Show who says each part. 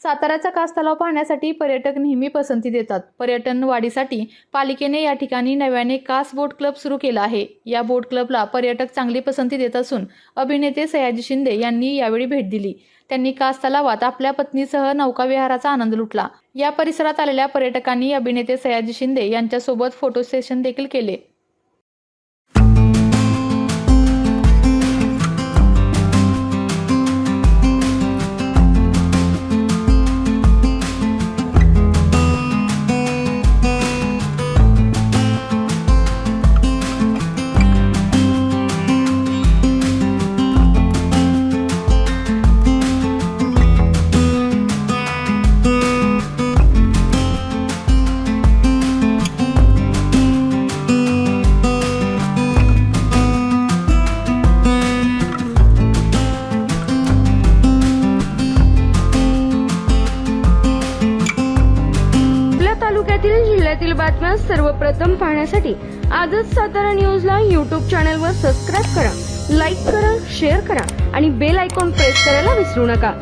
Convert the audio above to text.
Speaker 1: साताऱ्याचा कास तलाव पाहण्यासाठी पर्यटक नेहमी पसंती देतात। पर्यटन वाढीसाठी पालिकेने या ठिकाणी नव्याने कास बोट क्लब सुरू केला आहे। या बोट क्लबला पर्यटक चांगली पसंती देत असून अभिनेते सयाजी शिंदे यांनी यावेळी भेट दिली। त्यांनी कास तलावात आपल्या पत्नीसह नौकाविहाराचा आनंद लुटला। या परिसरात आलेल्या पर्यटकांनी अभिनेते सयाजी शिंदे यांच्यासोबत फोटो सेशन देखील केले।
Speaker 2: तालुक्यातील जिल्ह्यातील बातम्या सर्वप्रथम पाहण्यासाठी आजच सातारा न्यूजला YouTube चॅनलवर सबस्क्राइब करा, लाईक करा, शेअर करा आणि बेल आयकॉन प्रेस करायला विसरू नका।